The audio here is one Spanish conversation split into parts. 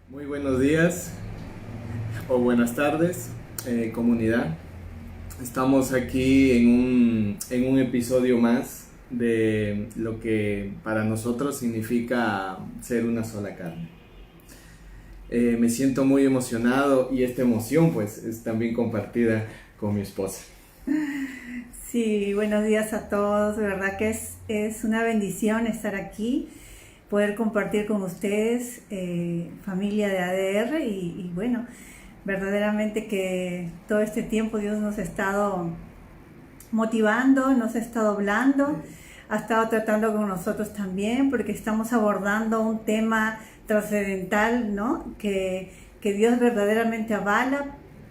Muy buenos días o buenas tardes, comunidad. Estamos aquí en un episodio más de lo que para nosotros significa ser una sola carne. Me siento muy emocionado y esta emoción pues es también compartida con mi esposa. Sí, buenos días a todos. De verdad que es una bendición estar aquí, poder compartir con ustedes, familia de ADR, y bueno, verdaderamente que todo este tiempo Dios nos ha estado motivando, nos ha estado hablando, ha estado tratando con nosotros también, porque estamos abordando un tema trascendental, ¿no? Que Dios verdaderamente avala,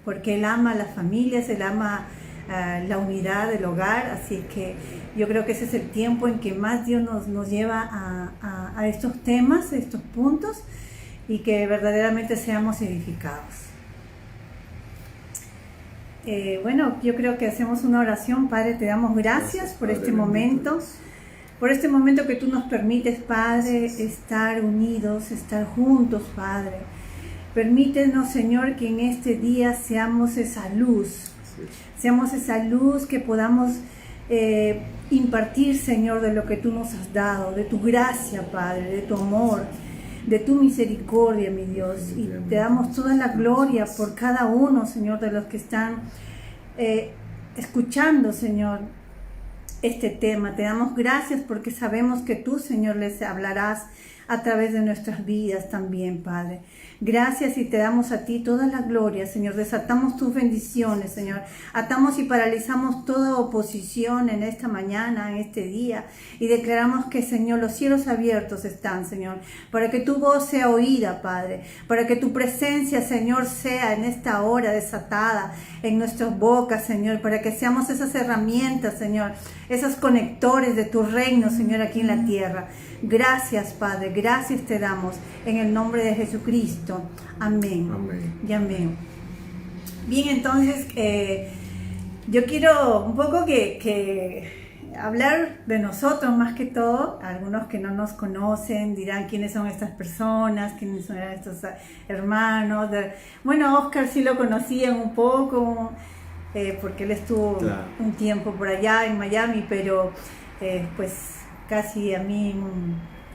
porque Él ama a las familias, Él ama la unidad del hogar, así que yo creo que ese es el tiempo en que más Dios nos lleva a estos temas, a estos puntos, y que verdaderamente seamos edificados. Bueno, yo creo que hacemos una oración. Padre, te damos gracias por este momento, por este momento que tú nos permites, Padre, estar unidos, estar juntos, Padre. Permítenos, Señor, que en este día seamos esa luz, que podamos impartir, Señor, de lo que tú nos has dado, de tu gracia, Padre, de tu amor, de tu misericordia, mi Dios. Y te damos toda la gloria por cada uno, Señor, de los que están escuchando, Señor, este tema. Te damos gracias porque sabemos que tú, Señor, les hablarás a través de nuestras vidas también, Padre. Gracias, y te damos a ti toda la gloria, Señor. Desatamos tus bendiciones, Señor. Atamos y paralizamos toda oposición en esta mañana, en este día, y declaramos que, Señor, los cielos abiertos están, Señor, para que tu voz sea oída, Padre, para que tu presencia, Señor, sea en esta hora desatada en nuestras bocas, Señor, para que seamos esas herramientas, Señor, esos conectores de tu reino, Señor, aquí en la tierra. Gracias, Padre, gracias te damos en el nombre de Jesucristo. Amén. Amén. Y amén. Bien, entonces yo quiero un poco que hablar de nosotros más que todo. Algunos que no nos conocen dirán quiénes son estas personas, quiénes son estos hermanos. Bueno, Oscar sí lo conocían un poco, porque él estuvo un tiempo por allá en Miami, pero pues casi a mí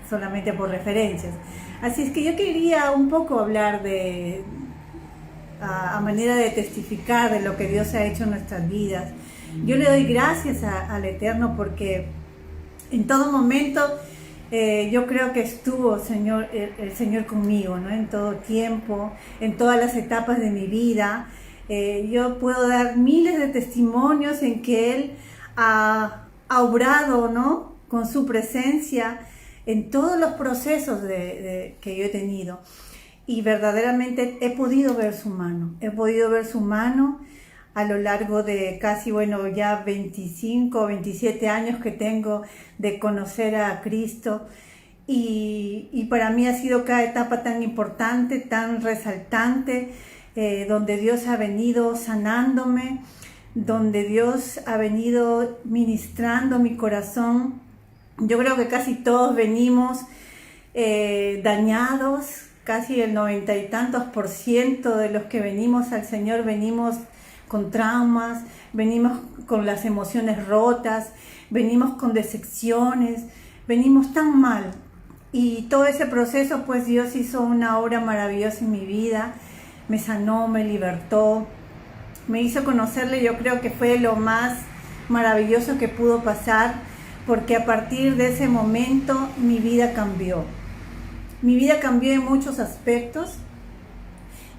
solamente por referencias. Así es que yo quería un poco hablar a manera de testificar de lo que Dios ha hecho en nuestras vidas. Yo le doy gracias al Eterno porque en todo momento yo creo que estuvo el Señor conmigo, ¿no? En todo tiempo, en todas las etapas de mi vida. Yo puedo dar miles de testimonios en que Él ha obrado, ¿no?, con su presencia en todos los procesos que yo he tenido. Y verdaderamente he podido ver su mano. He podido ver su mano a lo largo de casi, ya 25 o 27 años que tengo de conocer a Cristo. Y para mí ha sido cada etapa tan importante, tan resaltante, donde Dios ha venido sanándome, donde Dios ha venido ministrando mi corazón. Yo creo que casi todos venimos dañados, casi el 90 y tantos % de los que venimos al Señor venimos con traumas, venimos con las emociones rotas, venimos con decepciones, venimos tan mal. Y todo ese proceso, pues Dios hizo una obra maravillosa en mi vida, me sanó, me libertó, me hizo conocerle. Yo creo que fue lo más maravilloso que pudo pasar, porque a partir de ese momento mi vida cambió. Mi vida cambió en muchos aspectos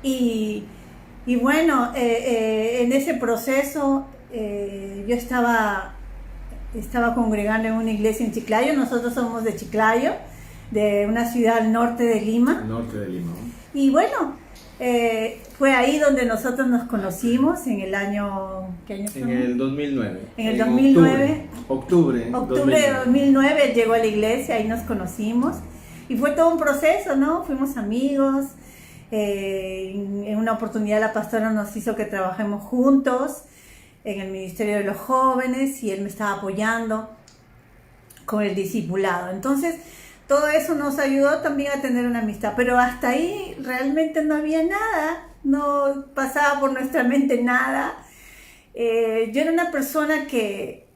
y bueno, en ese proceso yo estaba congregando en una iglesia en Chiclayo. Nosotros somos de Chiclayo, de una ciudad al norte de Lima. Norte de Lima. Y bueno, fue ahí donde nosotros nos conocimos en el año... ¿Qué año fue? En el 2009. En el 2009. Octubre de 2009 llegó a la iglesia, ahí nos conocimos. Y fue todo un proceso, ¿no? Fuimos amigos. En una oportunidad la pastora nos hizo que trabajemos juntos en el Ministerio de los Jóvenes y él me estaba apoyando con el discipulado. Entonces, todo eso nos ayudó también a tener una amistad, pero hasta ahí realmente no había nada, no pasaba por nuestra mente nada. Yo era una persona que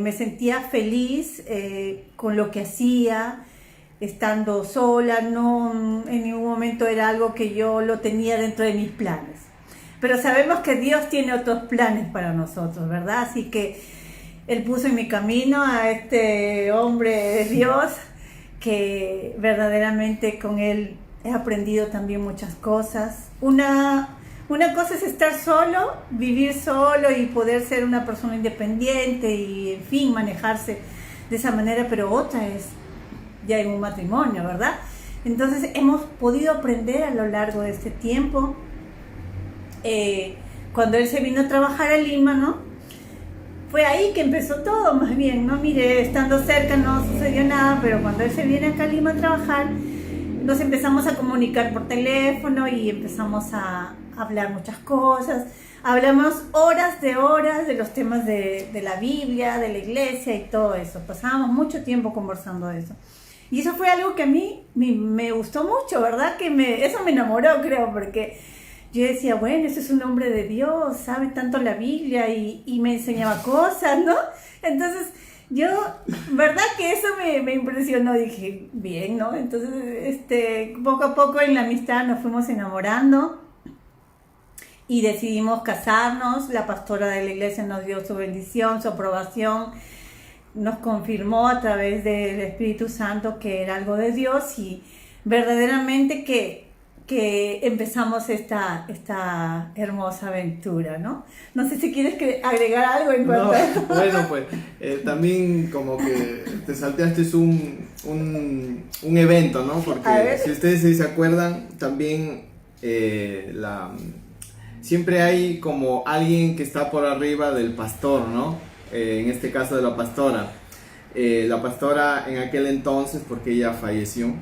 me sentía feliz con lo que hacía, estando sola, no en ningún momento era algo que yo lo tenía dentro de mis planes. Pero sabemos que Dios tiene otros planes para nosotros, ¿verdad? Así que Él puso en mi camino a este hombre de Dios, que verdaderamente con Él he aprendido también muchas cosas. Una cosa es estar solo, vivir solo y poder ser una persona independiente y, en fin, manejarse de esa manera, pero otra es ya en un matrimonio, ¿verdad? Entonces hemos podido aprender a lo largo de este tiempo. Cuando él se vino a trabajar a Lima, ¿no? Fue ahí que empezó todo, más bien, ¿no? Mire, estando cerca no sucedió nada, pero cuando él se viene acá a Lima a trabajar, nos empezamos a comunicar por teléfono y empezamos a hablar muchas cosas. Hablamos horas de los temas de la Biblia, de la iglesia y todo eso. Pasábamos mucho tiempo conversando de eso. Y eso fue algo que a mí me gustó mucho, ¿verdad? Eso me enamoró, creo, porque yo decía, bueno, ese es un hombre de Dios, sabe tanto la Biblia y me enseñaba cosas, ¿no? Entonces, yo, ¿verdad que eso me impresionó? Dije, bien, ¿no? Entonces, poco a poco en la amistad nos fuimos enamorando y decidimos casarnos. La pastora de la iglesia nos dio su bendición, su aprobación, nos confirmó a través del Espíritu Santo que era algo de Dios y verdaderamente que empezamos esta hermosa aventura, ¿no? No sé si quieres agregar algo en cuanto a esto. Bueno, pues también como que te salteaste un evento, ¿no? Porque si ustedes se acuerdan, también siempre hay como alguien que está por arriba del pastor, ¿no? En este caso de la pastora. La pastora en aquel entonces, porque ella falleció,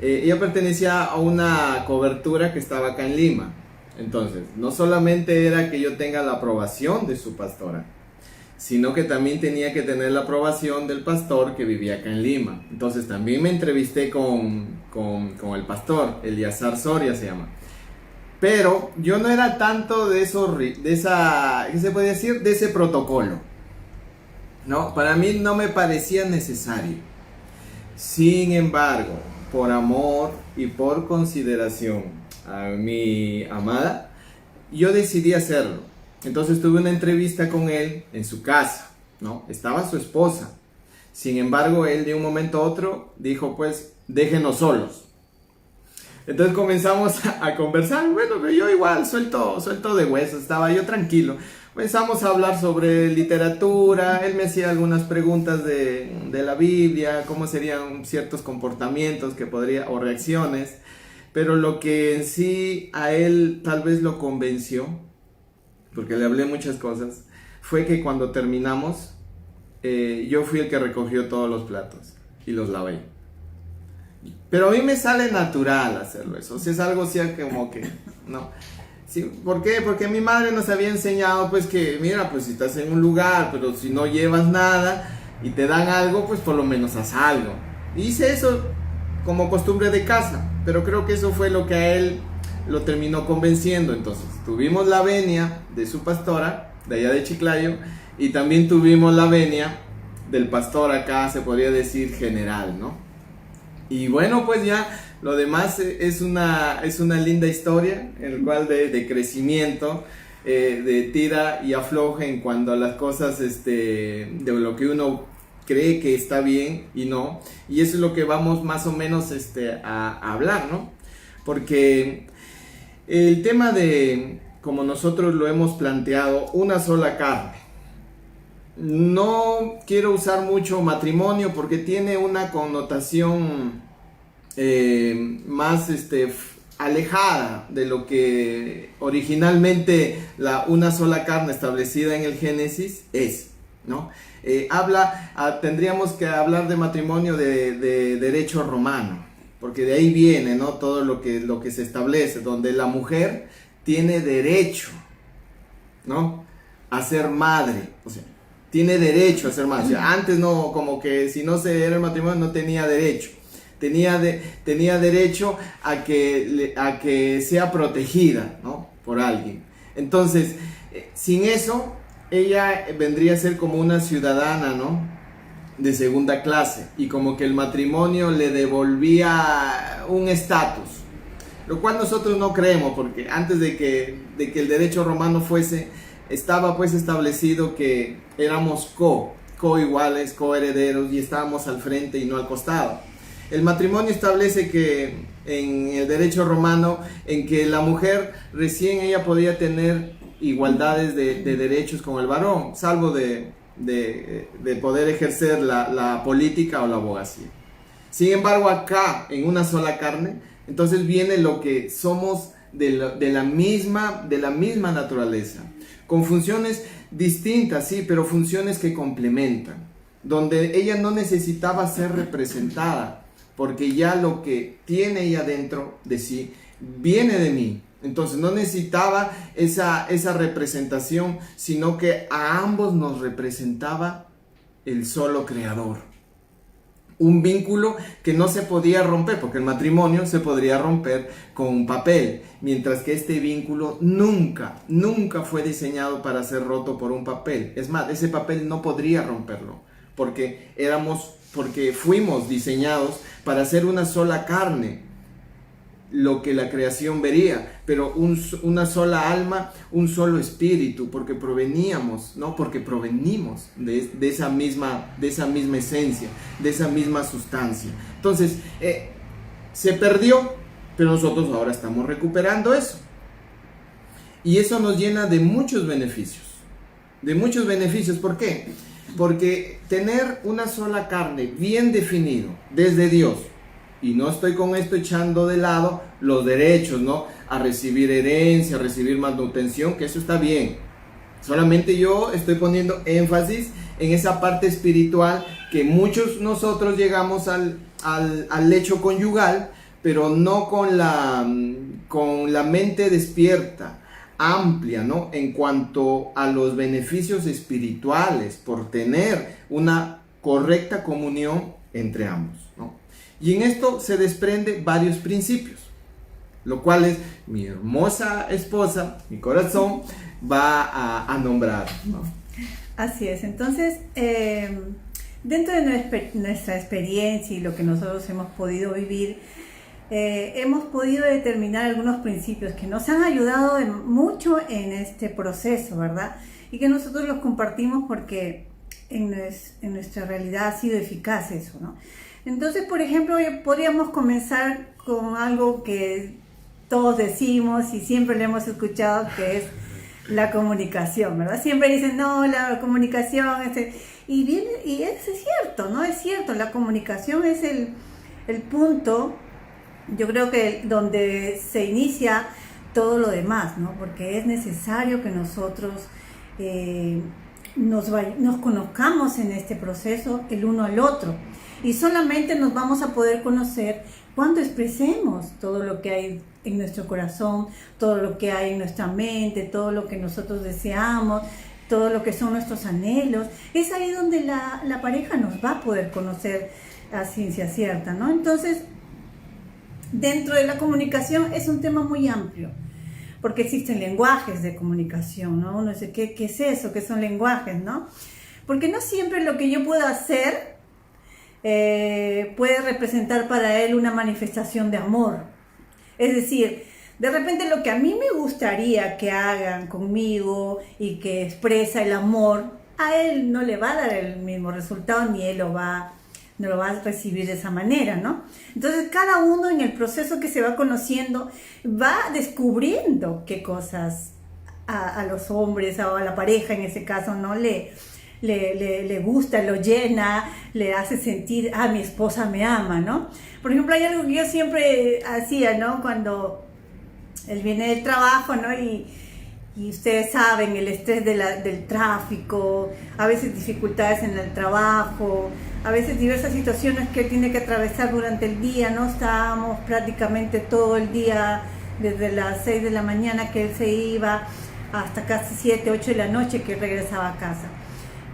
ella pertenecía a una cobertura que estaba acá en Lima. Entonces, no solamente era que yo tenga la aprobación de su pastora, sino que también tenía que tener la aprobación del pastor que vivía acá en Lima. Entonces también me entrevisté con el pastor, Eliazar Soria se llama. Pero yo no era tanto de esa, ¿qué se puede decir? De ese protocolo. No, para mí no me parecía necesario. Sin embargo, por amor y por consideración a mi amada, yo decidí hacerlo. Entonces tuve una entrevista con él en su casa, ¿no? Estaba su esposa. Sin embargo, él de un momento a otro dijo, pues, déjenos solos. Entonces comenzamos a conversar. Bueno, pero yo igual suelto de huesos, estaba yo tranquilo. Comenzamos a hablar sobre literatura, él me hacía algunas preguntas de la Biblia, cómo serían ciertos comportamientos que podría, o reacciones, pero lo que en sí a él tal vez lo convenció, porque le hablé muchas cosas, fue que cuando terminamos, yo fui el que recogió todos los platos y los lavé. Pero a mí me sale natural hacerlo eso, o sea, es algo así como que, no. Sí, ¿por qué? Porque mi madre nos había enseñado pues que, mira, pues si estás en un lugar, pero si no llevas nada y te dan algo, pues por lo menos haz algo. Hice eso como costumbre de casa, pero creo que eso fue lo que a él lo terminó convenciendo. Entonces tuvimos la venia de su pastora, de allá de Chiclayo, y también tuvimos la venia del pastor acá, se podría decir general, ¿no? Y bueno, pues ya lo demás es una linda historia, en el cual de crecimiento, de tira y afloje en cuanto a las cosas de lo que uno cree que está bien y no. Y eso es lo que vamos más o menos a hablar, ¿no? Porque el tema de, como nosotros lo hemos planteado, una sola carne. No quiero usar mucho matrimonio porque tiene una connotación más alejada de lo que originalmente una sola carne establecida en el Génesis es, ¿no? Tendríamos que hablar de matrimonio de derecho romano, porque de ahí viene, ¿no? Todo lo que se establece, donde la mujer tiene derecho, ¿no? A ser madre, o sea, tiene derecho a ser madre. O sea, antes no, como que si no se era el matrimonio no tenía derecho. Tenía derecho a que sea protegida, ¿no? Por alguien. Entonces, sin eso, ella vendría a ser como una ciudadana, ¿no? De segunda clase, y como que el matrimonio le devolvía un estatus, lo cual nosotros no creemos, porque antes de que el derecho romano estaba pues establecido que éramos co-iguales, co-herederos, y estábamos al frente y no al costado. El matrimonio establece que en el derecho romano, en que la mujer recién ella podía tener igualdades de derechos con el varón, salvo de poder ejercer la política o la abogacía. Sin embargo, acá, en una sola carne, entonces viene lo que somos de la misma naturaleza, con funciones distintas, sí, pero funciones que complementan, donde ella no necesitaba ser representada, porque ya lo que tiene ella dentro de sí viene de mí. Entonces no necesitaba esa representación, sino que a ambos nos representaba el solo Creador. Un vínculo que no se podía romper, porque el matrimonio se podría romper con un papel, mientras que este vínculo nunca fue diseñado para ser roto por un papel. Es más, ese papel no podría romperlo, porque fuimos diseñados para ser una sola carne, lo que la creación vería, pero una sola alma, un solo espíritu, porque provenimos de esa misma esencia, de esa misma sustancia. Entonces, se perdió, pero nosotros ahora estamos recuperando eso. Y eso nos llena de muchos beneficios. ¿Por qué? Porque tener una sola carne bien definido desde Dios, y no estoy con esto echando de lado los derechos, ¿no? A recibir herencia, a recibir manutención, que eso está bien. Solamente yo estoy poniendo énfasis en esa parte espiritual que muchos nosotros llegamos al lecho conyugal, pero no con la mente despierta, amplia, ¿no? En cuanto a los beneficios espirituales por tener una correcta comunión entre ambos, ¿no? Y en esto se desprende varios principios, lo cual es mi hermosa esposa, mi corazón, va a nombrar, ¿no? Así es. Entonces, dentro de nuestra experiencia y lo que nosotros hemos podido vivir, hemos podido determinar algunos principios que nos han ayudado mucho en este proceso, ¿verdad? Y que nosotros los compartimos porque en nuestra realidad ha sido eficaz eso, ¿no? Entonces, por ejemplo, podríamos comenzar con algo que todos decimos y siempre le hemos escuchado, que es la comunicación, ¿verdad? Siempre dicen, no, la comunicación, y eso es cierto, ¿no? Es cierto, la comunicación es el punto, yo creo que donde se inicia todo lo demás, ¿no? Porque es necesario que nosotros nos conozcamos en este proceso el uno al otro. Y solamente nos vamos a poder conocer cuando expresemos todo lo que hay en nuestro corazón, todo lo que hay en nuestra mente, todo lo que nosotros deseamos, todo lo que son nuestros anhelos. Es ahí donde la pareja nos va a poder conocer a ciencia cierta, ¿no? Entonces, dentro de la comunicación es un tema muy amplio, porque existen lenguajes de comunicación, ¿no? Uno dice, ¿qué es eso? ¿Qué son lenguajes, no? Porque no siempre lo que yo puedo hacer puede representar para él una manifestación de amor. Es decir, de repente lo que a mí me gustaría que hagan conmigo y que expresa el amor, a él no le va a dar el mismo resultado, ni él no lo va a recibir de esa manera, ¿no? Entonces cada uno en el proceso que se va conociendo va descubriendo qué cosas a los hombres o a la pareja en ese caso no le gusta, lo llena, le hace sentir, mi esposa me ama, ¿no? Por ejemplo, hay algo que yo siempre hacía, ¿no? Cuando él viene del trabajo, ¿no? Y ustedes saben, el estrés del tráfico, a veces dificultades en el trabajo, a veces diversas situaciones que él tiene que atravesar durante el día, ¿no? Estábamos prácticamente todo el día, desde las 6 de la mañana que él se iba, hasta casi 7, 8 de la noche que regresaba a casa.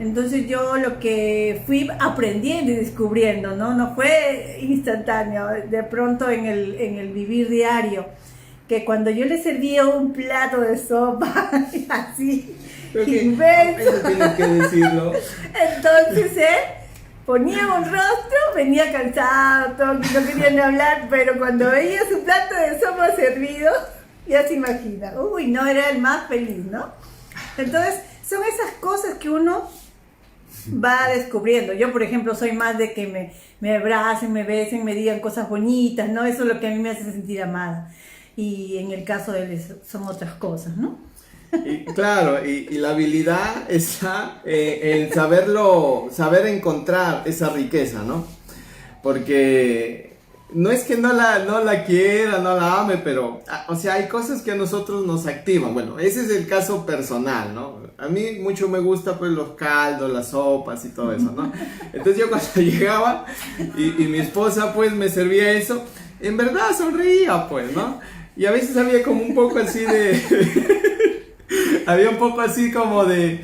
Entonces yo lo que fui aprendiendo y descubriendo, ¿no? No fue instantáneo, de pronto en el vivir diario, que cuando yo le servía un plato de sopa, así, inmenso, eso tienes que decirlo. entonces ponía un rostro, venía cansado, no quería ni hablar, pero cuando veía su plato de sopa servido, ya se imagina, uy, no, era el más feliz, ¿no? Entonces, son esas cosas que uno va descubriendo. Yo, por ejemplo, soy más de que me abracen, me besen, me digan cosas bonitas, ¿no? Eso es lo que a mí me hace sentir amada. Y en el caso de él son otras cosas, ¿no? Y, claro, y la habilidad está en saber encontrar esa riqueza, ¿no? Porque no es que no la quiera, no la ame, pero, o sea, hay cosas que a nosotros nos activan. Bueno, ese es el caso personal, ¿no? A mí mucho me gusta, pues, los caldos, las sopas y todo eso, ¿no? Entonces yo cuando llegaba y mi esposa, pues, me servía eso, en verdad sonreía, pues, ¿no? Y a veces había como un poco así había un poco así como de,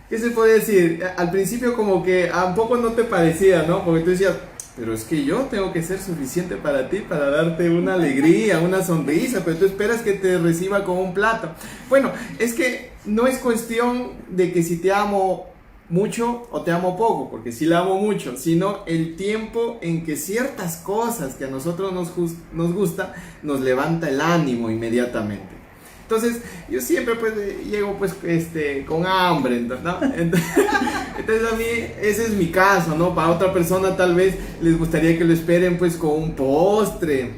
¿qué se puede decir? Al principio como que a un poco no te parecía, ¿no? Porque tú decías, pero es que yo tengo que ser suficiente para ti, para darte una alegría, una sonrisa, pero tú esperas que te reciba con un plato. Bueno, es que no es cuestión de que si te amo mucho o te amo poco, porque sí la amo mucho, sino el tiempo en que ciertas cosas que a nosotros nos gusta, nos levanta el ánimo inmediatamente. Entonces, yo siempre pues llego pues con hambre, ¿no? Entonces a mí ese es mi caso, ¿no? Para otra persona tal vez les gustaría que lo esperen pues con un postre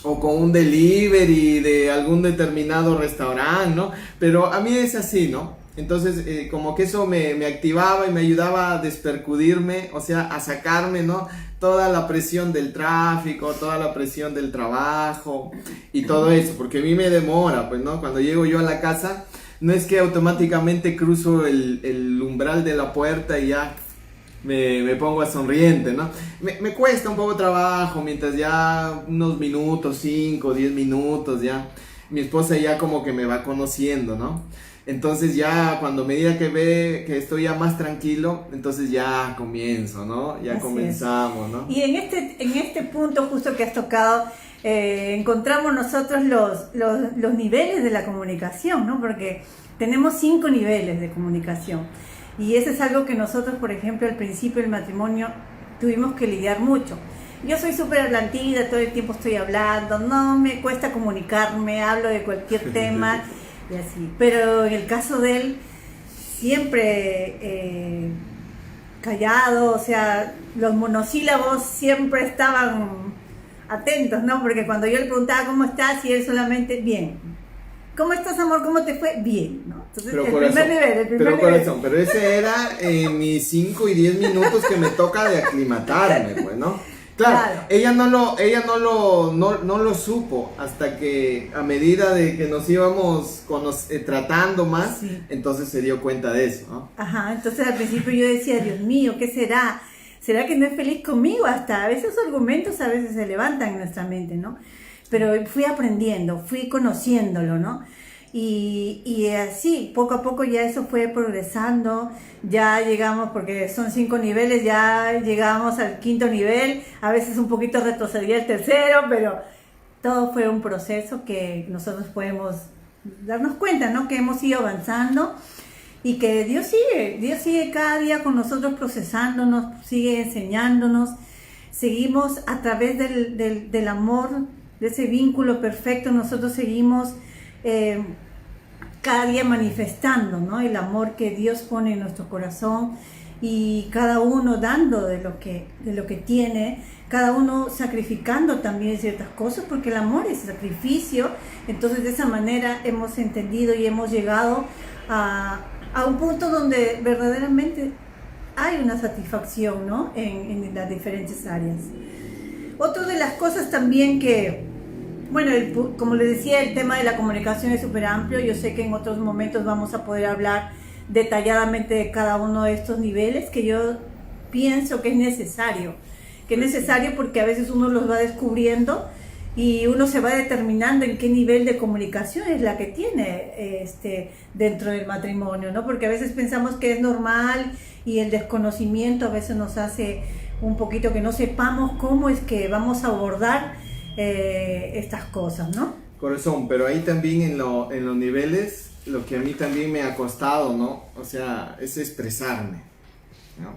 o con un delivery de algún determinado restaurante, ¿no? Pero a mí es así, ¿no? Entonces como que eso me activaba y me ayudaba a despercudirme, o sea, a sacarme, ¿no? Toda la presión del tráfico, toda la presión del trabajo y todo eso, porque a mí me demora, pues, ¿no? Cuando llego yo a la casa, no es que automáticamente cruzo el umbral de la puerta y ya me pongo sonriente, ¿no? Me cuesta un poco trabajo, mientras ya unos minutos, 5, 10 minutos, ya mi esposa ya como que me va conociendo, ¿no? Entonces ya cuando me diga que ve que estoy ya más tranquilo, entonces ya comienzo, ¿no? Ya Así comenzamos, es. ¿no? Y en este punto justo que has tocado, encontramos nosotros los niveles de la comunicación, ¿no? Porque tenemos 5 niveles de comunicación. Y eso es algo que nosotros, por ejemplo, al principio del matrimonio tuvimos que lidiar mucho. Yo soy súper hablantida, todo el tiempo estoy hablando, no me cuesta comunicarme, hablo de cualquier tema. Y así. Pero en el caso de él, siempre callado, o sea, los monosílabos siempre estaban atentos, ¿no? Porque cuando yo le preguntaba cómo estás, y él solamente, bien. ¿Cómo estás, amor? ¿Cómo te fue? Bien, ¿no? Entonces, Pero el corazón, primer nivel, el primer pero nivel. corazón, pero ese era mis 5 y 10 minutos que me toca de aclimatarme, pues, ¿no? Claro, ella no lo supo hasta que a medida de que nos íbamos tratando más, sí. Entonces se dio cuenta de eso, ¿no? Ajá, entonces al principio yo decía, Dios mío, ¿qué será? ¿Será que no es feliz conmigo? Hasta esos argumentos a veces se levantan en nuestra mente, ¿no? Pero fui aprendiendo, fui conociéndolo, ¿no? Y así, poco a poco ya eso fue progresando, ya llegamos, porque son 5 niveles, ya llegamos al 5.º nivel, a veces un poquito retrocedía el 3.º, pero todo fue un proceso que nosotros podemos darnos cuenta, ¿no? Que hemos ido avanzando y que Dios sigue cada día con nosotros procesándonos, sigue enseñándonos, seguimos a través del amor, de ese vínculo perfecto, nosotros seguimos cada día manifestando, ¿no? El amor que Dios pone en nuestro corazón y cada uno dando de lo que tiene, cada uno sacrificando también ciertas cosas, porque el amor es sacrificio. Entonces de esa manera hemos entendido y hemos llegado a un punto donde verdaderamente hay una satisfacción, ¿no? En las diferentes áreas. Otra de las cosas también que, bueno, como les decía, el tema de la comunicación es súper amplio. Yo sé que en otros momentos vamos a poder hablar detalladamente de cada uno de estos niveles, que yo pienso que es necesario porque a veces uno los va descubriendo y uno se va determinando en qué nivel de comunicación es la que tiene dentro del matrimonio, ¿no? Porque a veces pensamos que es normal y el desconocimiento a veces nos hace un poquito que no sepamos cómo es que vamos a abordar estas cosas, ¿no? Corazón, pero ahí también en los niveles, lo que a mí también me ha costado, ¿no? O sea, es expresarme, ¿no?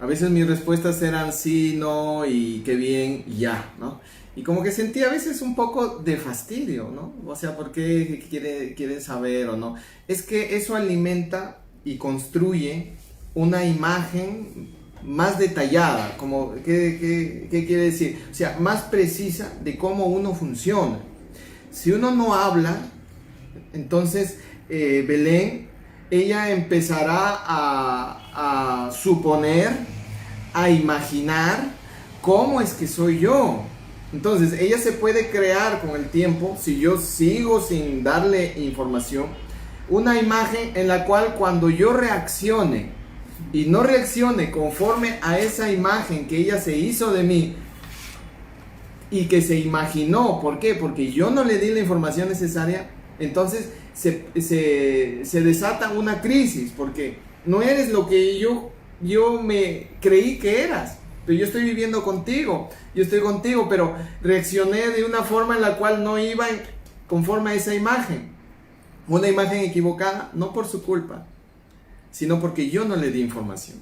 A veces mis respuestas eran sí, no, y qué bien, y ya, ¿no? Y como que sentía a veces un poco de fastidio, ¿no? O sea, ¿por qué quieren saber o no? Es que eso alimenta y construye una imagen más detallada, como, ¿qué quiere decir? O sea, más precisa de cómo uno funciona. Si uno no habla, entonces Belén, ella empezará a suponer, a imaginar cómo es que soy yo. Entonces ella se puede crear con el tiempo, si yo sigo sin darle información, una imagen en la cual cuando yo reaccione y no reaccione conforme a esa imagen que ella se hizo de mí y que se imaginó, ¿por qué? Porque yo no le di la información necesaria, entonces se desata una crisis, porque no eres lo que yo me creí que eras. Pero yo estoy viviendo contigo, yo estoy contigo, pero reaccioné de una forma en la cual no iba conforme a esa imagen. Una imagen equivocada, no por su culpa, sino porque yo no le di información.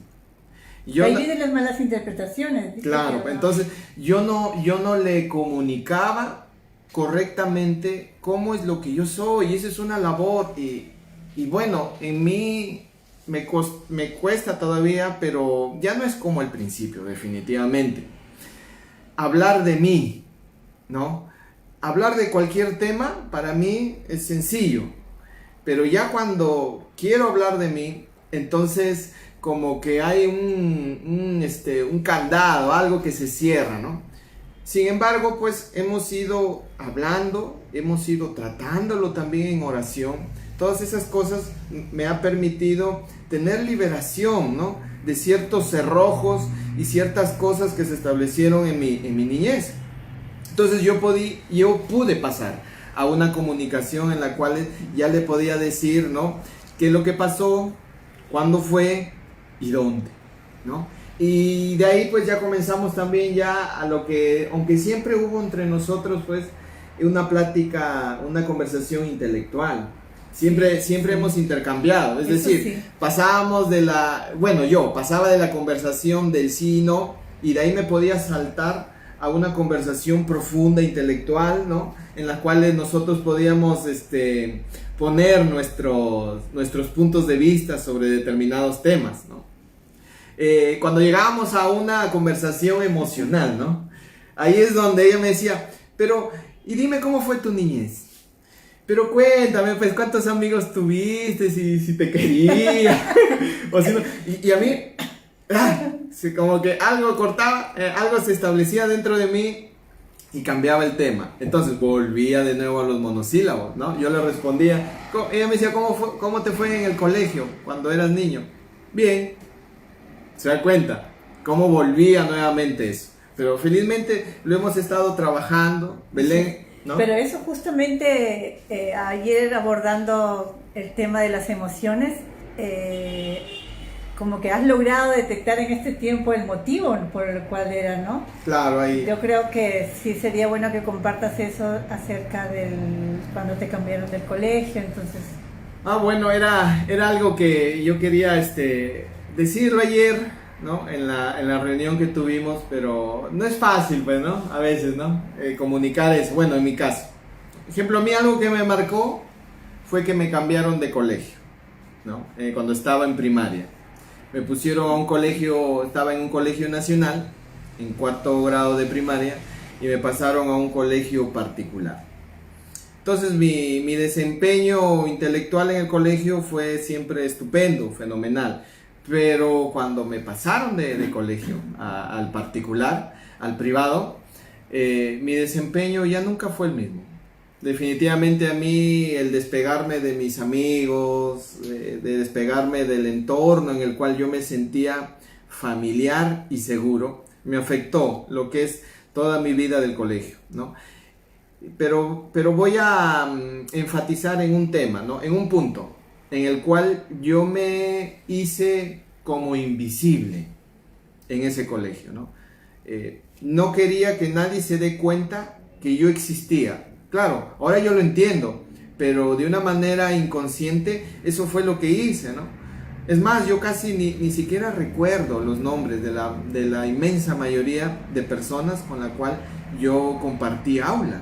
Ahí vienen las malas interpretaciones. Claro, entonces yo no le comunicaba correctamente cómo es lo que yo soy, y eso es una labor, y bueno, en mí me cuesta todavía, pero ya no es como al principio, definitivamente. Hablar de mí, ¿no? Hablar de cualquier tema para mí es sencillo, pero ya cuando quiero hablar de mí, entonces como que hay un candado, algo que se cierra, ¿no? Sin embargo, pues hemos ido hablando, hemos ido tratándolo también en oración. Todas esas cosas me ha permitido tener liberación, ¿no? De ciertos cerrojos y ciertas cosas que se establecieron en mi niñez. Entonces yo pude pasar a una comunicación en la cual ya le podía decir, ¿no? Qué es lo que pasó, cuándo fue y dónde, ¿no? Y de ahí pues ya comenzamos también ya a lo que, aunque siempre hubo entre nosotros pues una plática, una conversación intelectual. Siempre hemos intercambiado, es decir, sí. yo pasaba de la conversación del sí y no, y de ahí me podía saltar a una conversación profunda, intelectual, ¿no? En la cual nosotros podíamos poner nuestros puntos de vista sobre determinados temas, ¿no? Cuando llegábamos a una conversación emocional, ¿no? Ahí es donde ella me decía, y dime cómo fue tu niñez. Pero cuéntame, pues, ¿cuántos amigos tuviste? Si te quería. O si no, y a mí, como que algo cortaba, algo se establecía dentro de mí y cambiaba el tema. Entonces volvía de nuevo a los monosílabos, ¿no? Yo le respondía, ella me decía, ¿cómo te fue en el colegio cuando eras niño? Bien. ¿Se da cuenta? ¿Cómo volvía nuevamente eso? Pero felizmente lo hemos estado trabajando, Belén, ¿no? Pero eso justamente, ayer abordando el tema de las emociones, como que has logrado detectar en este tiempo el motivo por el cual era, ¿no? Claro, ahí. Yo creo que sí sería bueno que compartas eso acerca cuando te cambiaron del colegio, entonces... Bueno, era algo que yo quería decirlo ayer, ¿no? En la reunión que tuvimos, pero no es fácil, pues, ¿no? A veces, ¿no? Comunicar eso, bueno, en mi caso. Por ejemplo, a mí algo que me marcó fue que me cambiaron de colegio, ¿no? Cuando estaba en primaria. Me pusieron a un colegio, estaba en un colegio nacional, en 4º grado de primaria, y me pasaron a un colegio particular. Entonces mi desempeño intelectual en el colegio fue siempre estupendo, fenomenal. Pero cuando me pasaron de colegio al particular, al privado, mi desempeño ya nunca fue el mismo. Definitivamente a mí el despegarme de mis amigos, de despegarme del entorno en el cual yo me sentía familiar y seguro, me afectó lo que es toda mi vida del colegio, ¿no? pero voy a enfatizar en un tema, ¿no? En un punto en el cual yo me hice como invisible en ese colegio, ¿no? No quería que nadie se dé cuenta que yo existía. Claro, ahora yo lo entiendo, pero de una manera inconsciente eso fue lo que hice, ¿no? Es más, yo casi ni siquiera recuerdo los nombres de la inmensa mayoría de personas con la cual yo compartí aula.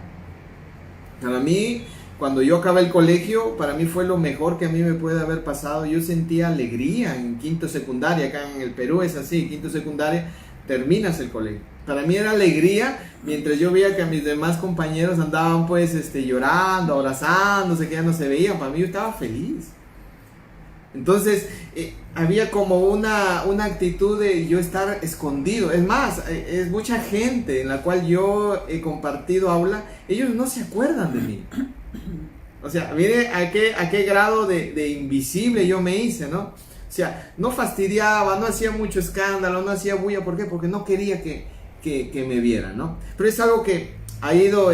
Para mí, cuando yo acabé el colegio, para mí fue lo mejor que a mí me puede haber pasado. Yo sentía alegría en quinto secundaria, acá en el Perú es así, quinto secundaria terminas el colegio. Para mí era alegría, mientras yo veía que a mis demás compañeros andaban pues llorando, abrazándose, que ya no se veían. Para mí yo estaba feliz. Entonces había como una actitud de yo estar escondido. Es más, es mucha gente en la cual yo he compartido aula, ellos no se acuerdan de mí. O sea, mire a qué grado de invisible yo me hice, ¿no? O sea, no fastidiaba, no hacía mucho escándalo, no hacía bulla. ¿Por qué? Porque no quería que me vieran, ¿no? Pero es algo que ha ido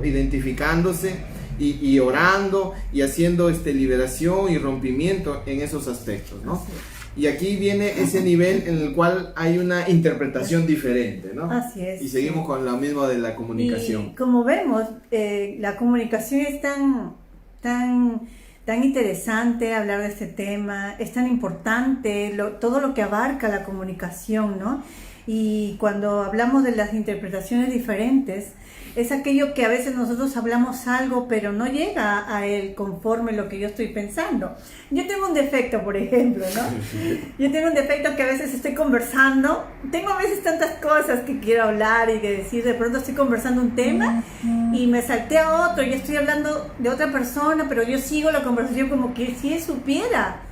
identificándose y orando y haciendo liberación y rompimiento en esos aspectos, ¿no? Y aquí viene ese nivel en el cual hay una interpretación diferente, ¿no? Así es. Y seguimos con lo mismo de la comunicación. Y como vemos, la comunicación es tan interesante hablar de este tema, es tan importante todo lo que abarca la comunicación, ¿no? Y cuando hablamos de las interpretaciones diferentes, es aquello que a veces nosotros hablamos algo, pero no llega a él conforme lo que yo estoy pensando. Yo tengo un defecto, por ejemplo, ¿no? Yo tengo un defecto que a veces estoy conversando, tengo a veces tantas cosas que quiero hablar y de decir, de pronto estoy conversando un tema y me salté a otro y estoy hablando de otra persona, pero yo sigo la conversación como que si él supiera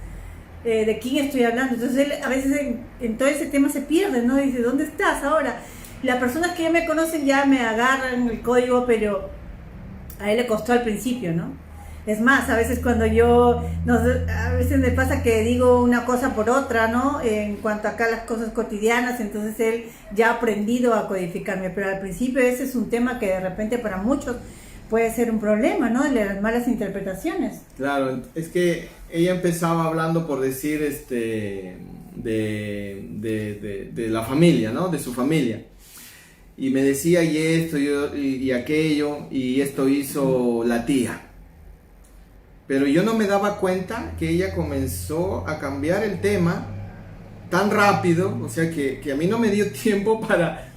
de quién estoy hablando. Entonces él a veces en todo ese tema se pierde, ¿no? Dice, ¿dónde estás ahora? Las personas que ya me conocen ya me agarran el código, pero a él le costó al principio, ¿no? Es más, a veces a veces me pasa que digo una cosa por otra, ¿no? En cuanto acá a las cosas cotidianas, entonces él ya ha aprendido a codificarme, pero al principio ese es un tema que de repente para muchos puede ser un problema, ¿no? De las malas interpretaciones. Claro, es que ella empezaba hablando por decir de la familia, ¿no? De su familia. Y me decía y esto y aquello, y esto hizo la tía. Pero yo no me daba cuenta que ella comenzó a cambiar el tema tan rápido, o sea que a mí no me dio tiempo para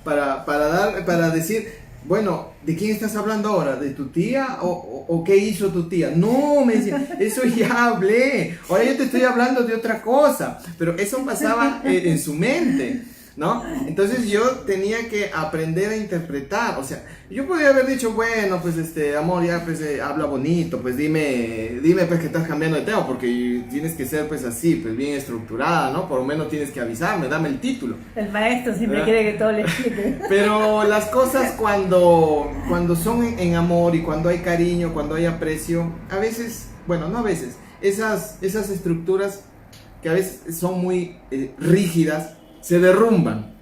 decir, bueno, ¿de quién estás hablando ahora? ¿De tu tía o qué hizo tu tía? No, me decía, eso ya hablé, ahora yo te estoy hablando de otra cosa. Pero eso pasaba en su mente, ¿no? Entonces yo tenía que aprender a interpretar. O sea, yo podría haber dicho, bueno, pues amor, ya pues habla bonito, pues dime pues que estás cambiando de tema, porque tienes que ser pues así, pues bien estructurada, ¿no? Por lo menos tienes que avisarme, dame el título. El maestro siempre quiere que todo le explique. Pero las cosas cuando son en amor y cuando hay cariño, cuando hay aprecio, a veces, bueno, no a veces, esas estructuras que a veces son muy rígidas, se derrumban.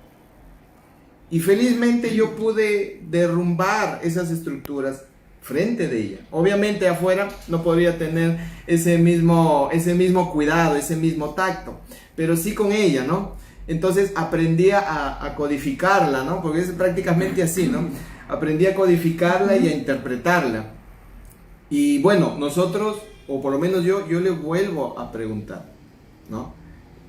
Y felizmente yo pude derrumbar esas estructuras frente de ella. Obviamente afuera no podría tener ese mismo cuidado, ese mismo tacto, pero sí con ella, ¿no? Entonces aprendí a codificarla, ¿no? Porque es prácticamente así, ¿no? Aprendí a codificarla y a interpretarla. Y bueno, nosotros, o por lo menos yo le vuelvo a preguntar, ¿no?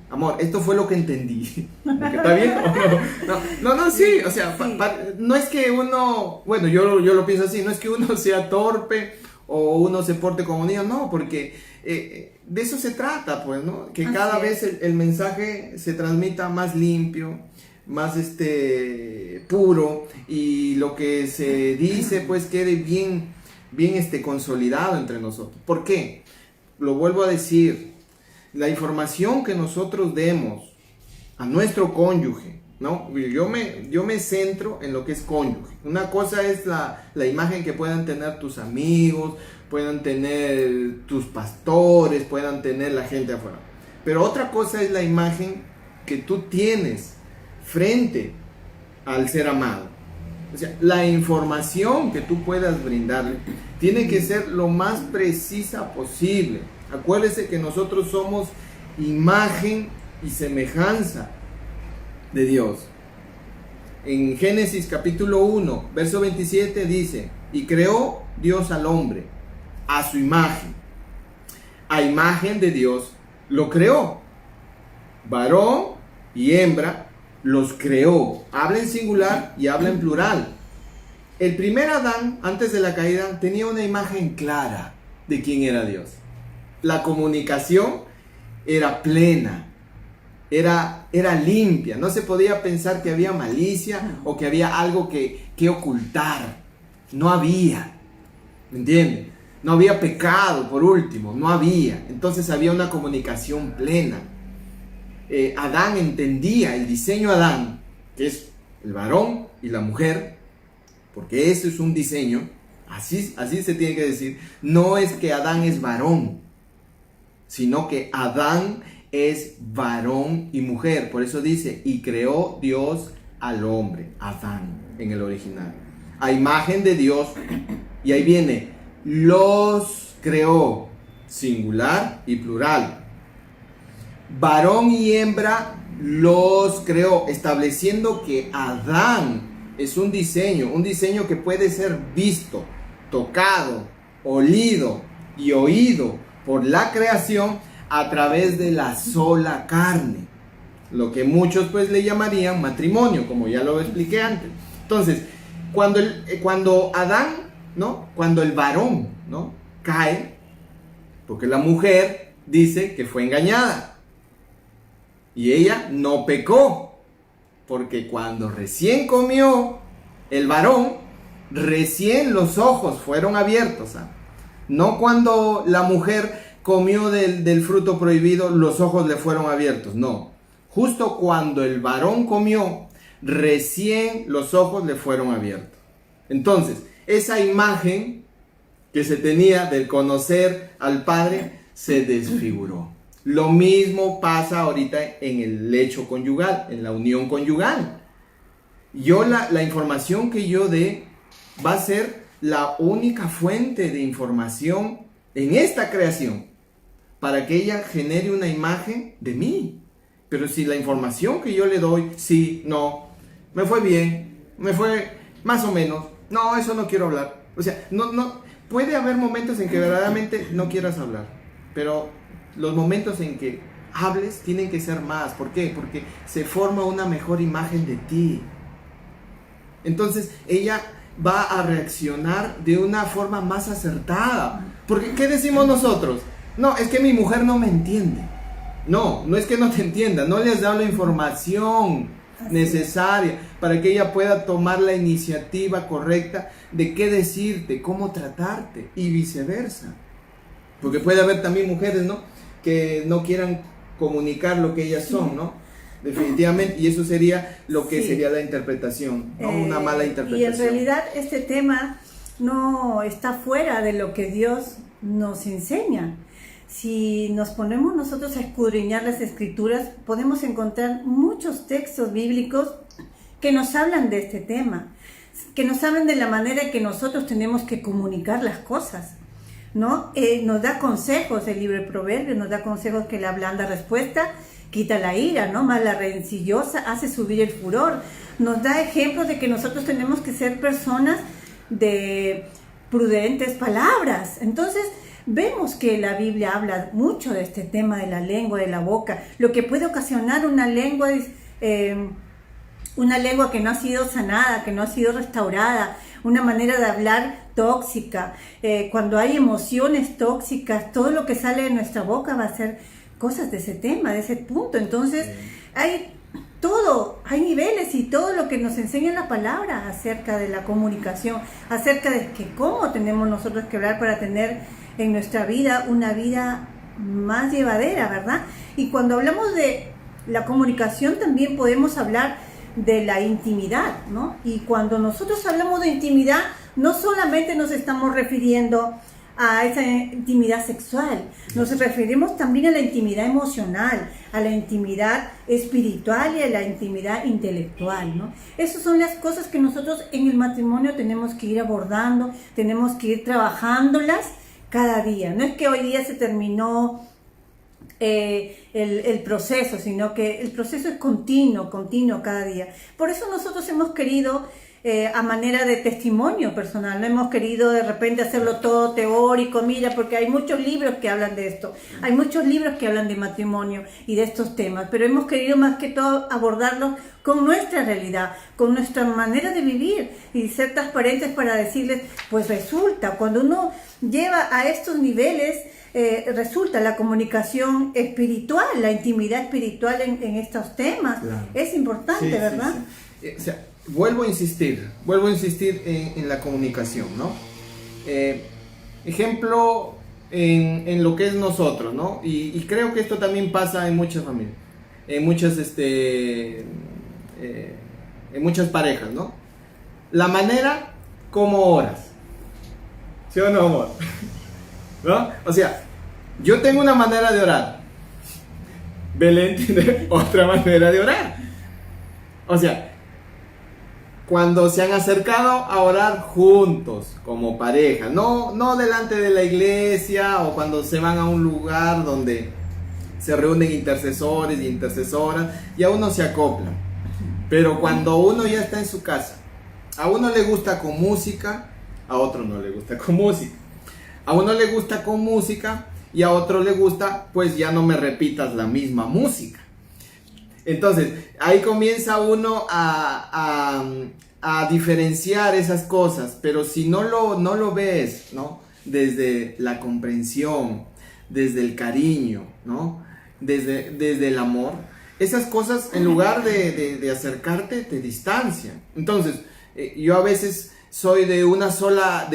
Amor, esto fue lo que entendí. ¿Está bien o no? No, sí, o sea, sí. No es que uno, bueno, yo lo pienso así, no es que uno sea torpe o uno se porte como niño, no, porque de eso se trata, pues, ¿no? Que así cada vez el mensaje se transmita más limpio, más puro, y lo que se dice, pues, quede bien consolidado entre nosotros. ¿Por qué? Lo vuelvo a decir. La información que nosotros demos a nuestro cónyuge, ¿no? Yo me centro en lo que es cónyuge. Una cosa es la imagen que puedan tener tus amigos, puedan tener tus pastores, puedan tener la gente afuera. Pero otra cosa es la imagen que tú tienes frente al ser amado. O sea, la información que tú puedas brindarle tiene que ser lo más precisa posible. Acuérdese que nosotros somos imagen y semejanza de Dios. En Génesis capítulo 1, verso 27 dice: y creó Dios al hombre a su imagen. A imagen de Dios lo creó. Varón y hembra los creó. Habla en singular y habla en plural. El primer Adán, antes de la caída, tenía una imagen clara de quién era Dios. La comunicación era plena, era limpia. No se podía pensar que había malicia o que había algo que ocultar. No había. ¿Me entienden? No había pecado, por último. No había. Entonces había una comunicación plena. Adán entendía el diseño Adán, que es el varón y la mujer, porque eso es un diseño, así se tiene que decir. No es que Adán es varón, sino que Adán es varón y mujer. Por eso dice: y creó Dios al hombre, Adán, en el original, a imagen de Dios. Y ahí viene: los creó, singular y plural. Varón y hembra los creó, estableciendo que Adán es un diseño que puede ser visto, tocado, olido y oído por la creación a través de la sola carne, lo que muchos pues le llamarían matrimonio, como ya lo expliqué antes. Entonces, cuando Adán, ¿no? Cuando el varón, ¿no?, cae, porque la mujer dice que fue engañada. Y ella no pecó, porque cuando recién comió el varón, recién los ojos fueron abiertos. No cuando la mujer comió del fruto prohibido, los ojos le fueron abiertos. No, justo cuando el varón comió, recién los ojos le fueron abiertos. Entonces, esa imagen que se tenía del conocer al Padre se desfiguró. Lo mismo pasa ahorita en el lecho conyugal, en la unión conyugal. La información que yo dé va a ser la única fuente de información en esta creación para que ella genere una imagen de mí. Pero si la información que yo le doy, sí, no, me fue bien, me fue más o menos, no, eso no quiero hablar. O sea, no, puede haber momentos en que verdaderamente no quieras hablar, pero los momentos en que hables tienen que ser más. ¿Por qué? Porque se forma una mejor imagen de ti. Entonces ella va a reaccionar de una forma más acertada. Porque ¿qué decimos nosotros? No, es que mi mujer no me entiende. No es que no te entienda. No le has dado la información necesaria para que ella pueda tomar la iniciativa correcta de qué decirte, cómo tratarte y viceversa. Porque puede haber también mujeres, ¿no?, que no quieran comunicar lo que ellas son, ¿no? Definitivamente, y eso sería lo que sería la interpretación, ¿no? Una mala interpretación. Y en realidad este tema no está fuera de lo que Dios nos enseña. Si nos ponemos nosotros a escudriñar las escrituras, podemos encontrar muchos textos bíblicos que nos hablan de este tema, que nos hablan de la manera que nosotros tenemos que comunicar las cosas, ¿no? Nos da consejos. El libro de Proverbios nos da consejos: que la blanda respuesta quita la ira, ¿no?, más la rencillosa hace subir el furor. Nos da ejemplos de que nosotros tenemos que ser personas de prudentes palabras. Entonces vemos que la Biblia habla mucho de este tema de la lengua, de la boca, lo que puede ocasionar una lengua que no ha sido sanada, que no ha sido restaurada, una manera de hablar tóxica. Cuando hay emociones tóxicas, todo lo que sale de nuestra boca va a ser cosas de ese tema, de ese punto. Entonces hay niveles, y todo lo que nos enseña la palabra acerca de la comunicación, acerca de que cómo tenemos nosotros que hablar para tener en nuestra vida una vida más llevadera, ¿verdad? Y cuando hablamos de la comunicación también podemos hablar de la intimidad, ¿no? Y cuando nosotros hablamos de intimidad, no solamente nos estamos refiriendo a esa intimidad sexual, nos referimos también a la intimidad emocional, a la intimidad espiritual y a la intimidad intelectual, ¿no? Esas son las cosas que nosotros en el matrimonio tenemos que ir abordando, tenemos que ir trabajándolas cada día. No es que hoy día se terminó el proceso, sino que el proceso es continuo cada día. Por eso nosotros hemos querido, a manera de testimonio personal, no hemos querido de repente hacerlo todo teórico, mira, porque hay muchos libros que hablan de esto, hay muchos libros que hablan de matrimonio y de estos temas, pero hemos querido más que todo abordarlos con nuestra realidad, con nuestra manera de vivir y ser transparentes para decirles, pues resulta, cuando uno lleva a estos niveles, resulta la comunicación espiritual, la intimidad espiritual en estos temas, claro, es importante, sí, ¿verdad? Sí, sí. O sea, vuelvo a insistir en la comunicación, ¿no? Ejemplo en lo que es nosotros, ¿no? Y creo que esto también pasa en muchas familias, en muchas parejas, ¿no? La manera como oras, ¿sí o no, amor? ¿No? O sea, yo tengo una manera de orar, Belén tiene otra manera de orar. O sea, cuando se han acercado a orar juntos como pareja, no delante de la iglesia o cuando se van a un lugar donde se reúnen intercesores y intercesoras y a uno se acoplan. Pero cuando uno ya está en su casa, a uno le gusta con música, a otro no le gusta con música. A uno le gusta con música y a otro le gusta, pues ya no me repitas la misma música. Entonces, ahí comienza uno a diferenciar esas cosas, pero si no lo ves, ¿no? Desde la comprensión, desde el cariño, ¿no? Desde el amor, esas cosas en lugar de acercarte te distancian. Entonces, yo a veces soy de una sola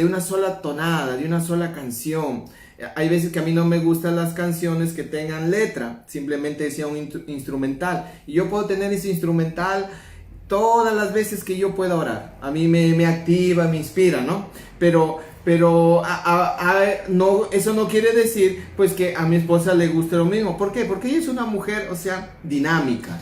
tonada, de una sola canción. Hay veces que a mí no me gustan las canciones que tengan letra, simplemente sea un instrumental. Y yo puedo tener ese instrumental todas las veces que yo pueda orar. A mí me activa, me inspira, ¿no? Pero no, eso no quiere decir pues que a mi esposa le guste lo mismo. ¿Por qué? Porque ella es una mujer, o sea, dinámica.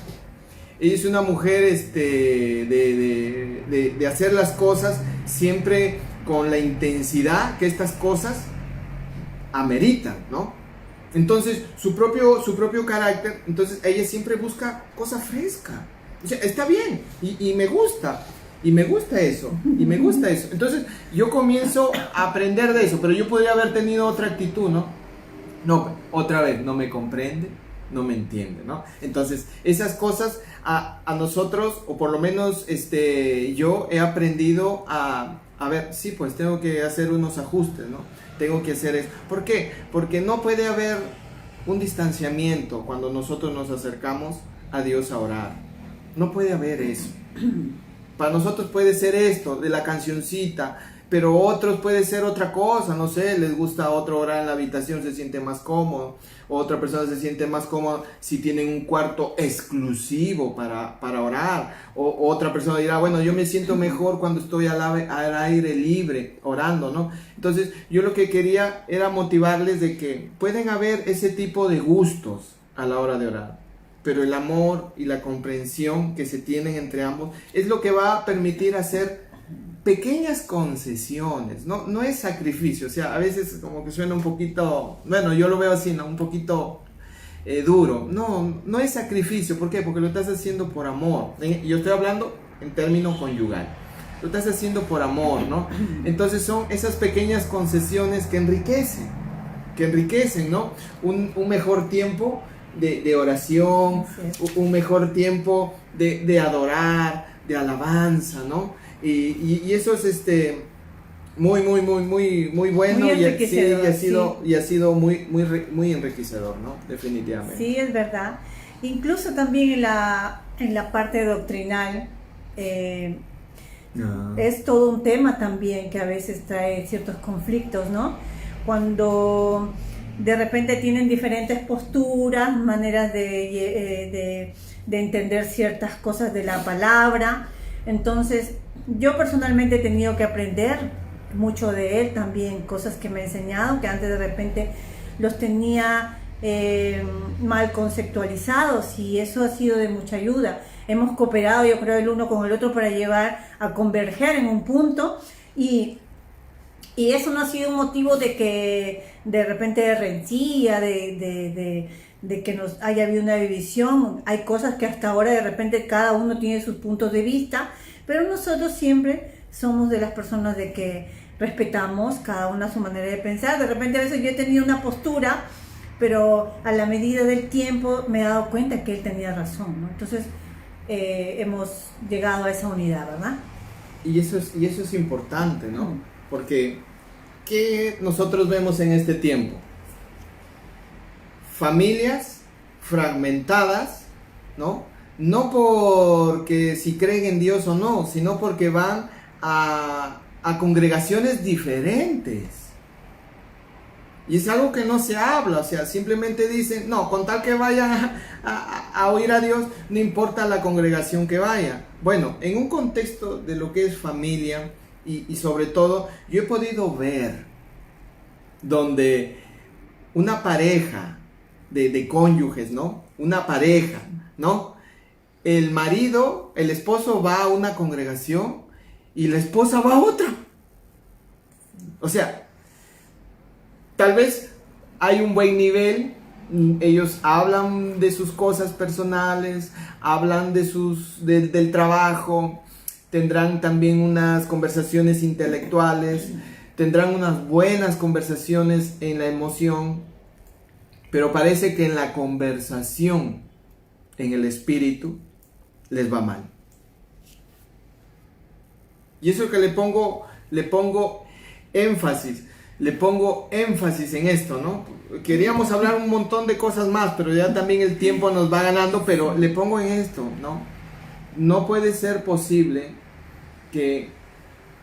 Ella es una mujer de hacer las cosas siempre con la intensidad que estas cosas ameritan, ¿no? Entonces, su propio carácter, entonces ella siempre busca cosa fresca. O sea, está bien, y me gusta eso. Entonces, yo comienzo a aprender de eso, pero yo podría haber tenido otra actitud, ¿no? No, otra vez, no me comprende, no me entiende, ¿no? Entonces, esas cosas a nosotros, o por lo menos yo he aprendido a ver, sí, pues tengo que hacer unos ajustes, ¿no? Tengo que hacer eso. ¿Por qué? Porque no puede haber un distanciamiento cuando nosotros nos acercamos a Dios a orar. No puede haber eso. Para nosotros puede ser esto, de la cancioncita, pero otros puede ser otra cosa, no sé, les gusta a otro orar en la habitación, se siente más cómodo, otra persona se siente más cómoda si tienen un cuarto exclusivo para orar, o otra persona dirá, bueno, yo me siento mejor cuando estoy al aire libre, orando, ¿no? Entonces, yo lo que quería era motivarles de que pueden haber ese tipo de gustos a la hora de orar, pero el amor y la comprensión que se tienen entre ambos es lo que va a permitir hacer pequeñas concesiones, no es sacrificio, o sea, a veces como que suena un poquito, bueno, yo lo veo así, ¿no? Un poquito duro, no es sacrificio, ¿por qué? Porque lo estás haciendo por amor, yo estoy hablando en términos conyugal, lo estás haciendo por amor, ¿no? Entonces son esas pequeñas concesiones que enriquecen, ¿no? Un mejor tiempo de oración, un mejor tiempo de adorar, de alabanza, ¿no? Y eso es muy bueno, muy y ha sido muy enriquecedor, ¿no? Definitivamente. Sí, es verdad. Incluso también en la parte doctrinal es todo un tema también que a veces trae ciertos conflictos, ¿no? Cuando de repente tienen diferentes posturas, maneras de entender ciertas cosas de la palabra. Entonces, yo personalmente he tenido que aprender mucho de él también, cosas que me ha enseñado, que antes de repente los tenía mal conceptualizados, y eso ha sido de mucha ayuda. Hemos cooperado, yo creo, el uno con el otro para llevar a converger en un punto, y eso no ha sido un motivo de que de repente de rencilla, de que nos haya habido una división. Hay cosas que hasta ahora de repente cada uno tiene sus puntos de vista, pero nosotros siempre somos de las personas de que respetamos cada una su manera de pensar. De repente a veces yo he tenido una postura, pero a la medida del tiempo me he dado cuenta que él tenía razón, ¿no? Entonces hemos llegado a esa unidad, ¿verdad? Y eso es importante, ¿no? Porque ¿qué nosotros vemos en este tiempo? Familias fragmentadas, ¿no? No porque si creen en Dios o no, sino porque van a congregaciones diferentes. Y es algo que no se habla, o sea, simplemente dicen, no, con tal que vayan a oír a Dios, no importa la congregación que vaya. Bueno, en un contexto de lo que es familia, y sobre todo, yo he podido ver donde una pareja de cónyuges, ¿no? Una pareja, ¿no? El marido, el esposo va a una congregación y la esposa va a otra. O sea, tal vez hay un buen nivel, ellos hablan de sus cosas personales, hablan del trabajo, tendrán también unas conversaciones intelectuales, tendrán unas buenas conversaciones en la emoción, pero parece que en la conversación, en el espíritu, les va mal. Y eso que le pongo énfasis en esto, ¿no? Queríamos hablar un montón de cosas más, pero ya también el tiempo nos va ganando, pero le pongo en esto, ¿no? No puede ser posible que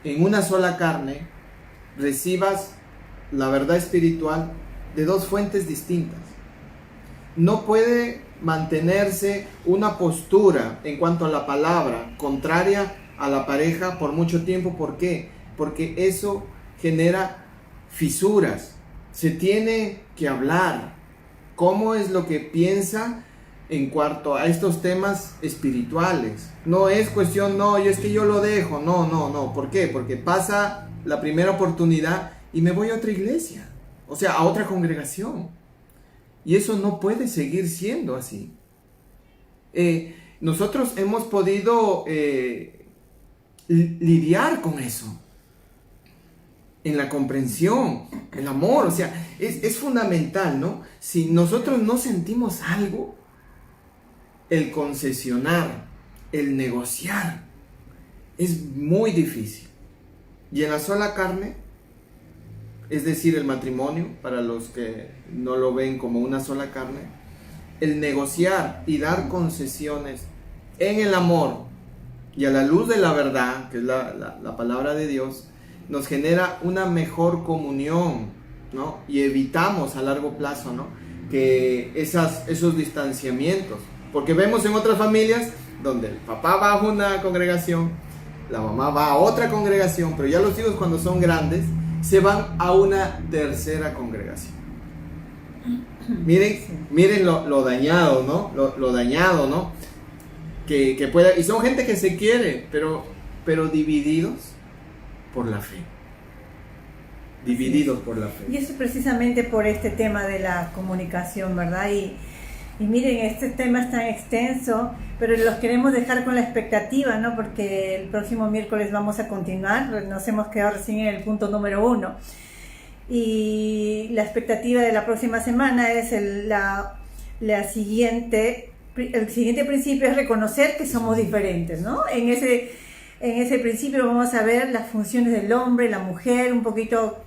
en una sola carne recibas la verdad espiritual de dos fuentes distintas. No puede mantenerse una postura en cuanto a la palabra contraria a la pareja por mucho tiempo. ¿Por qué? Porque eso genera fisuras. Se tiene que hablar cómo es lo que piensa en cuanto a estos temas espirituales. No es cuestión, no, es que yo lo dejo. No. ¿Por qué? Porque pasa la primera oportunidad y me voy a otra iglesia, o sea, a otra congregación. Y eso no puede seguir siendo así. Nosotros hemos podido lidiar con eso en la comprensión, el amor. O sea, es fundamental, ¿no? Si nosotros no sentimos algo, el concesionar, el negociar, es muy difícil. Y en la sola carne, es decir, el matrimonio, para los que no lo ven como una sola carne, el negociar y dar concesiones en el amor y a la luz de la verdad, que es la palabra de Dios, nos genera una mejor comunión, ¿no? Y evitamos a largo plazo, ¿no?, que esos distanciamientos. Porque vemos en otras familias donde el papá va a una congregación, la mamá va a otra congregación, pero ya los hijos, cuando son grandes, se van a una tercera congregación. Miren lo dañado, ¿no? Lo dañado, ¿no? Que pueda, y son gente que se quiere, pero divididos por la fe. Divididos por la fe. Y eso precisamente por este tema de la comunicación, ¿verdad? Y miren, este tema es tan extenso, pero los queremos dejar con la expectativa, ¿no? Porque el próximo miércoles vamos a continuar. Nos hemos quedado recién en el punto número 1. Y la expectativa de la próxima semana es el siguiente principio es reconocer que somos diferentes, ¿no? En ese principio vamos a ver las funciones del hombre, la mujer, un poquito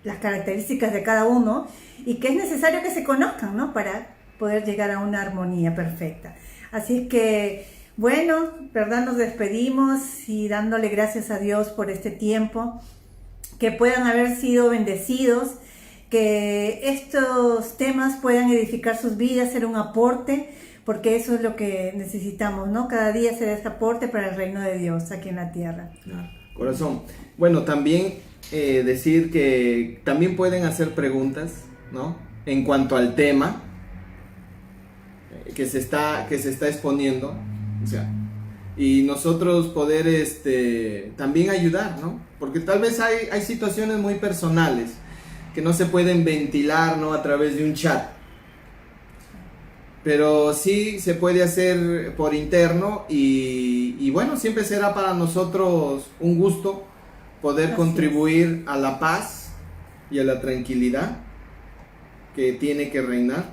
las características de cada uno, y que es necesario que se conozcan, ¿no?, para poder llegar a una armonía perfecta. Así es que, bueno, ¿verdad?, nos despedimos y dándole gracias a Dios por este tiempo, que puedan haber sido bendecidos, que estos temas puedan edificar sus vidas, ser un aporte, porque eso es lo que necesitamos, ¿no? Cada día ser este aporte para el reino de Dios aquí en la tierra. Claro. Corazón. Bueno, también decir que también pueden hacer preguntas, ¿no? En cuanto al tema que se está exponiendo, o sea, y nosotros poder también ayudar, ¿no? Porque tal vez hay situaciones muy personales que no se pueden ventilar, ¿no? A través de un chat, pero sí se puede hacer por interno y bueno, siempre será para nosotros un gusto poder contribuir a la paz y a la tranquilidad que tiene que reinar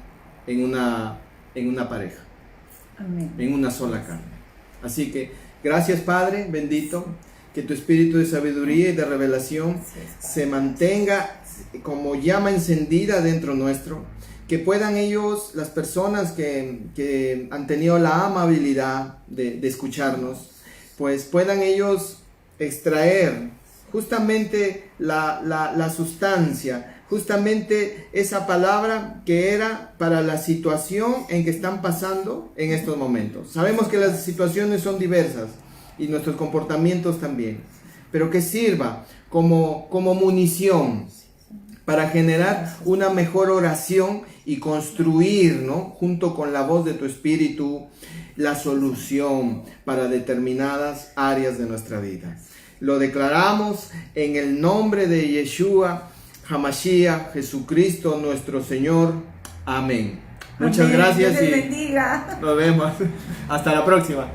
en una pareja. Amén. En una sola carne. Así que gracias, Padre bendito, que tu espíritu de sabiduría y de revelación se mantenga como llama encendida dentro nuestro, que puedan ellos, las personas que han tenido la amabilidad de escucharnos, pues puedan ellos extraer justamente la sustancia, justamente esa palabra que era para la situación en que están pasando en estos momentos. Sabemos que las situaciones son diversas y nuestros comportamientos también, pero que sirva como munición para generar una mejor oración y construir, ¿no?, junto con la voz de tu espíritu, la solución para determinadas áreas de nuestra vida. Lo declaramos en el nombre de Yeshua HaMashiach, Jesucristo nuestro Señor. Amén. Muchas gracias Dios les y bendiga. nos vemos. Hasta la próxima.